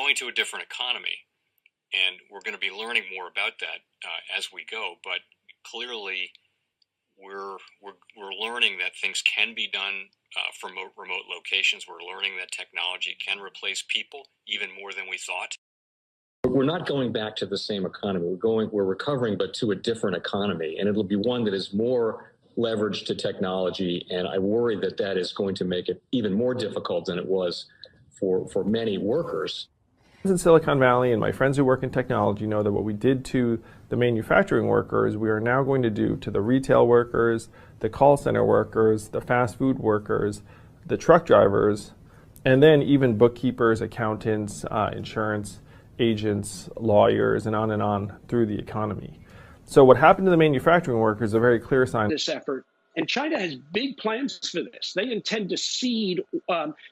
going to a different economy, and we're going to be learning more about that as we go. But clearly, we're learning that things can be done from remote locations. We're learning that technology can replace people even more than we thought. We're not going back to the same economy. We're recovering, but to a different economy, and it'll be one that is more leveraged to technology. And I worry that that is going to make it even more difficult than it was for many workers. In Silicon Valley, and my friends who work in technology know that what we did to the manufacturing workers, we are now going to do to the retail workers, the call center workers, the fast food workers, the truck drivers, and then even bookkeepers, accountants, insurance agents, lawyers, and on through the economy. So what happened to the manufacturing workers is a very clear sign. This effort. And China has big plans for this. They intend to seed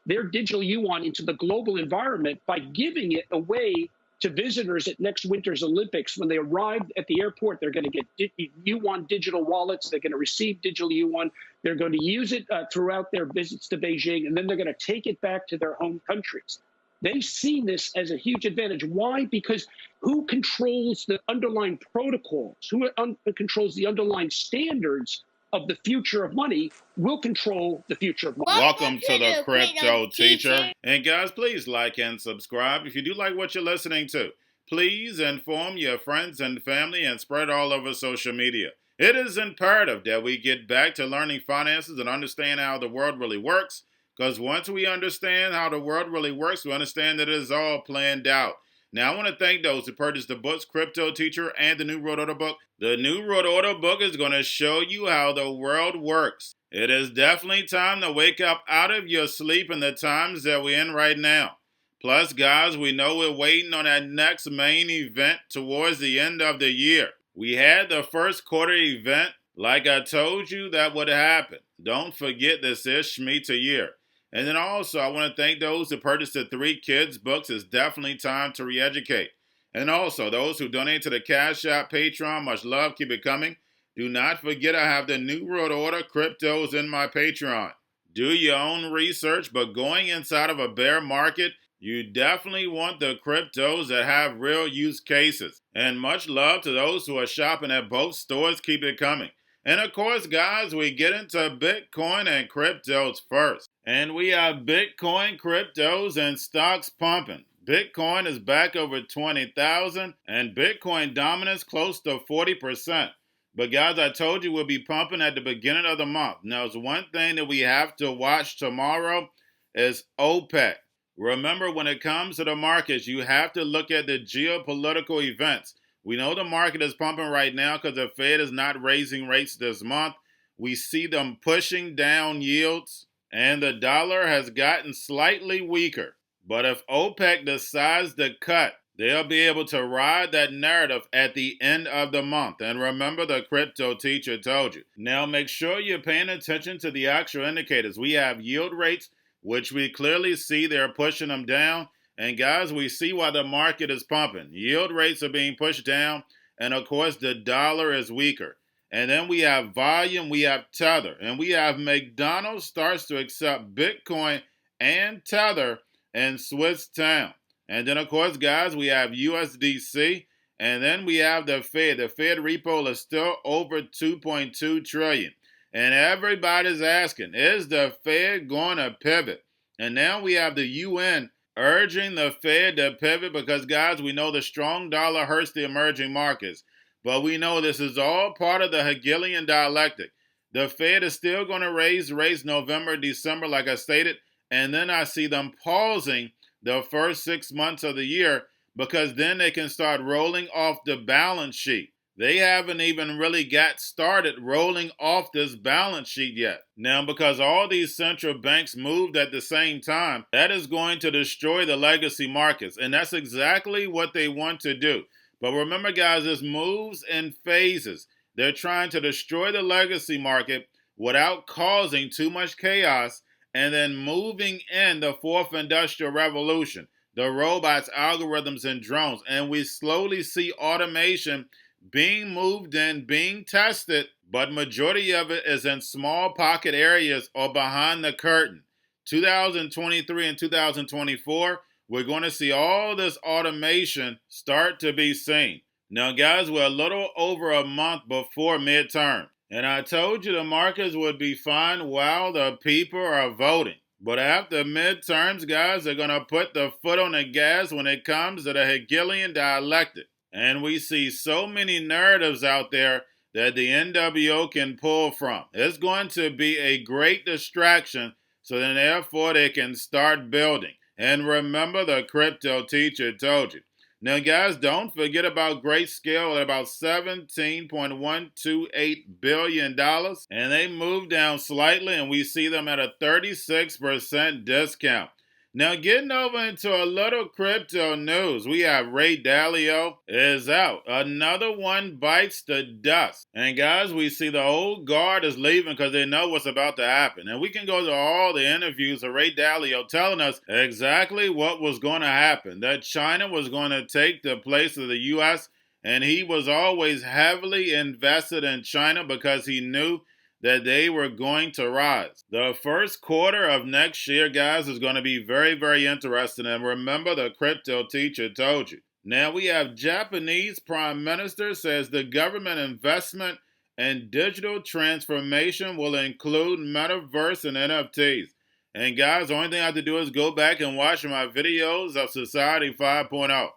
their digital yuan into the global environment by giving it away to visitors at next winter's Olympics. When they arrive at the airport, they're going to get yuan digital wallets. They're going to receive digital yuan. They're going to use it throughout their visits to Beijing, and then they're going to take it back to their home countries. They see this as a huge advantage. Why? Because who controls the underlying protocols, who controls the underlying standards of the future of money will control the future of money. Welcome to the Crypto Teacher. And guys, please like and subscribe. If you do like what you're listening to, please inform your friends and family and spread all over social media. It is imperative that we get back to learning finances and understand how the world really works. Because once we understand how the world really works, we understand that it is all planned out. Now, I want to thank those who purchased the books, Cryptoteacher and the New World Order book. The New World Order book is going to show you how the world works. It is definitely time to wake up out of your sleep in the times that we're in right now. Plus, guys, we know we're waiting on that next main event towards the end of the year. We had the first quarter event. Like I told you, that would happen. Don't forget, this is Shemitah year. And then also, I want to thank those who purchased the 3 Kids books. It's definitely time to re-educate. And also, those who donate to the Cash App, Patreon, much love, keep it coming. Do not forget I have the New World Order cryptos in my Patreon. Do your own research, but going inside of a bear market, you definitely want the cryptos that have real use cases. And much love to those who are shopping at both stores, keep it coming. And of course, guys, we get into Bitcoin and cryptos first. And we have Bitcoin, cryptos, and stocks pumping. Bitcoin is back over 20,000, and Bitcoin dominance close to 40%. But guys, I told you we'll be pumping at the beginning of the month. Now, there's one thing that we have to watch tomorrow is OPEC. Remember, when it comes to the markets, you have to look at the geopolitical events. We know the market is pumping right now because the Fed is not raising rates this month. We see them pushing down yields, and the dollar has gotten slightly weaker. But if OPEC decides to cut, they'll be able to ride that narrative at the end of the month. And remember, the Crypto Teacher told you. Now, make sure you're paying attention to the actual indicators. We have yield rates, which we clearly see they're pushing them down. And guys, we see why the market is pumping. Yield rates are being pushed down, and of course, the dollar is weaker. And then we have volume, we have Tether, and we have McDonald's starts to accept Bitcoin and Tether in Swiss town. And then, of course, guys, we have USDC, and then we have the Fed. The Fed repo is still over 2.2 trillion. And everybody's asking, is the Fed going to pivot? And now we have the UN urging the Fed to pivot because, guys, we know the strong dollar hurts the emerging markets. But we know this is all part of the Hegelian dialectic. The Fed is still going to raise rates November, December, like I stated. And then I see them pausing the first 6 months of the year because then they can start rolling off the balance sheet. They haven't even really got started rolling off this balance sheet yet. Now, because all these central banks moved at the same time, that is going to destroy the legacy markets. And that's exactly what they want to do. But remember, guys, this moves in phases. They're trying to destroy the legacy market without causing too much chaos and then moving in the fourth industrial revolution, the robots, algorithms, and drones. And we slowly see automation being moved in, being tested, but majority of it is in small pocket areas or behind the curtain. 2023 and 2024 we're going to see all this automation start to be seen. Now, guys, we're a little over a month before midterm, and I told you the markets would be fine while the people are voting. But after midterms, guys, they're going to put the foot on the gas when it comes to the Hegelian dialectic. And we see so many narratives out there that the NWO can pull from. It's going to be a great distraction, so then therefore they can start building. And remember, the crypto teacher told you. Now, guys, don't forget about Grayscale at about $17.128 billion. And they moved down slightly, and we see them at a 36% discount. Now, getting over into a little crypto news, we have Ray Dalio is out. Another one bites the dust. And guys, we see the old guard is leaving because they know what's about to happen. And we can go to all the interviews of Ray Dalio telling us exactly what was going to happen. That China was going to take the place of the U.S., and he was always heavily invested in China because he knew that they were going to rise. The first quarter of next year, guys, is going to be very, very interesting. And remember, the crypto teacher told you. Now we have Japanese Prime Minister says the government investment and digital transformation will include metaverse and NFTs. And guys, the only thing I have to do is go back and watch my videos of Society 5.0.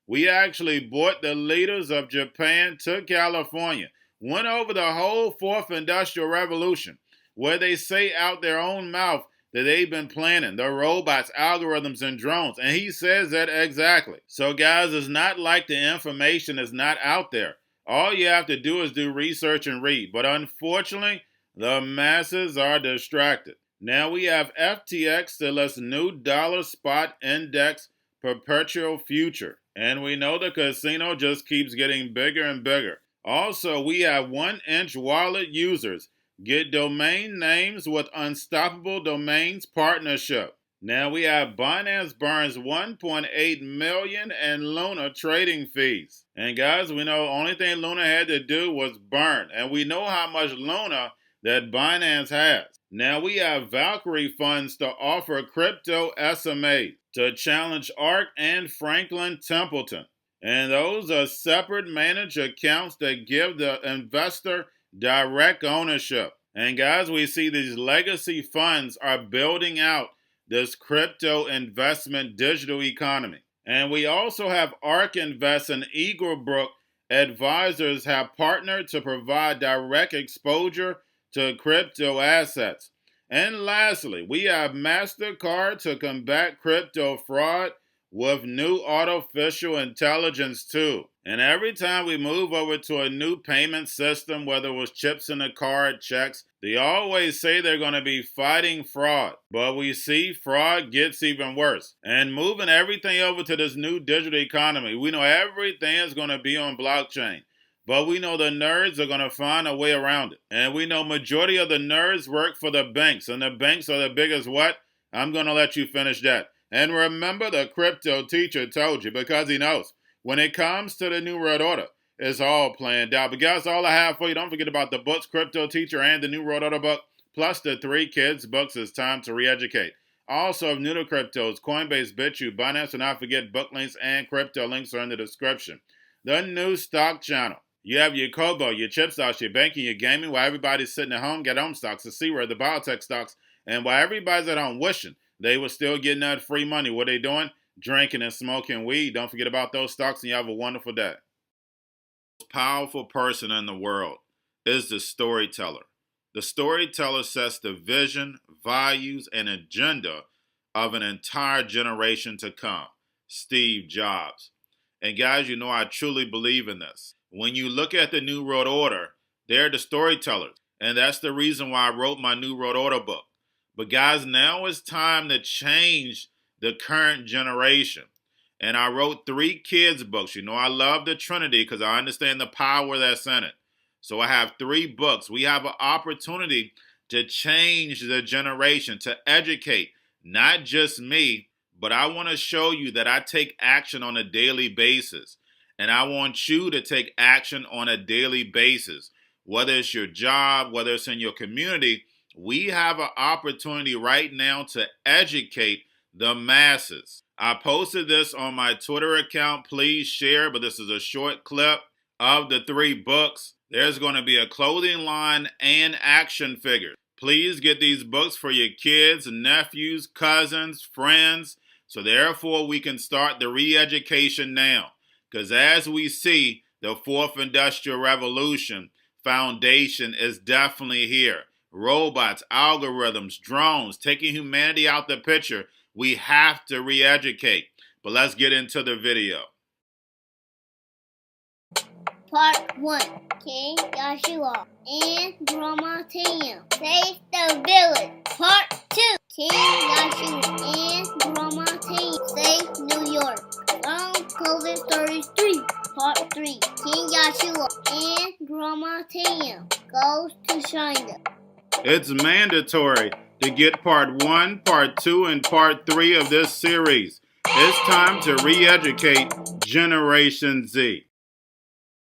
We actually brought the leaders of Japan to California. Went over the whole fourth industrial revolution, where they say out their own mouth that they've been planning the robots, algorithms, and drones. And he says that exactly. So guys, it's not like the information is not out there. All you have to do is do research and read. But unfortunately, the masses are distracted. Now we have FTX to list new dollar spot index perpetual future. And we know the casino just keeps getting bigger and bigger. Also, we have 1-inch wallet users get domain names with Unstoppable Domains partnership. Now we have Binance burns $1.8 million in Luna trading fees. And guys, we know the only thing Luna had to do was burn. And we know how much Luna that Binance has. Now we have Valkyrie funds to offer crypto SMA to challenge ARK and Franklin Templeton. And those are separate managed accounts that give the investor direct ownership. And guys, we see these legacy funds are building out this crypto investment digital economy. And we also have ARK Invest and Eaglebrook advisors have partnered to provide direct exposure to crypto assets. And lastly, we have Mastercard to combat crypto fraud with new artificial intelligence too. And every time we move over to a new payment system, whether it was chips in the card, checks, they always say they're going to be fighting fraud. But we see fraud gets even worse. And moving everything over to this new digital economy, we know everything is going to be on blockchain. But we know the nerds are going to find a way around it. And we know majority of the nerds work for the banks. And the banks are the biggest what? I'm going to let you finish that. And remember, the crypto teacher told you because he knows. When it comes to the New World Order, it's all planned out. But guys, all I have for you, don't forget about the books, Crypto Teacher and the New World Order book, plus the 3 kids books, It's Time to Re-Educate. Also, new to cryptos, Coinbase, Bitrue, Binance, and not forget book links and crypto links are in the description. The new stock channel. You have your Kobo, your chip stocks, your banking, your gaming, while everybody's sitting at home, get home stocks, the C-word, the biotech stocks, and while everybody's at home wishing they were still getting that free money, what are they doing? Drinking and smoking weed. Don't forget about those stocks, and you have a wonderful day. The most powerful person in the world is the storyteller. The storyteller sets the vision, values, and agenda of an entire generation to come. Steve Jobs. And guys, you know I truly believe in this. When you look at the New World Order, they're the storytellers. And that's the reason why I wrote my New World Order book. But guys, now it's time to change the current generation. And I wrote 3 kids books. You know, I love the Trinity because I understand the power that's in it. So I have 3 books. We have an opportunity to change the generation, to educate, not just me, but I want to show you that I take action on a daily basis. And I want you to take action on a daily basis. Whether it's your job, whether it's in your community, we have an opportunity right now to educate the masses. I posted this on my Twitter account. Please share, but this is a short clip of the 3 books. There's going to be a clothing line and action figures. Please get these books for your kids, nephews, cousins, friends, so therefore we can start the re-education now. Because as we see, the 4th Industrial Revolution foundation is definitely here. Robots, algorithms, drones, taking humanity out the picture. We have to re-educate. But let's get into the video. Part 1. King Joshua and Grandma Tam save the village. Part 2. King Joshua and Grandma Tam save New York from COVID-33. Part 3. King Joshua and Grandma Tam goes to China. It's mandatory to get part 1, part 2, and part 3 of this series. It's time to re-educate Generation Z.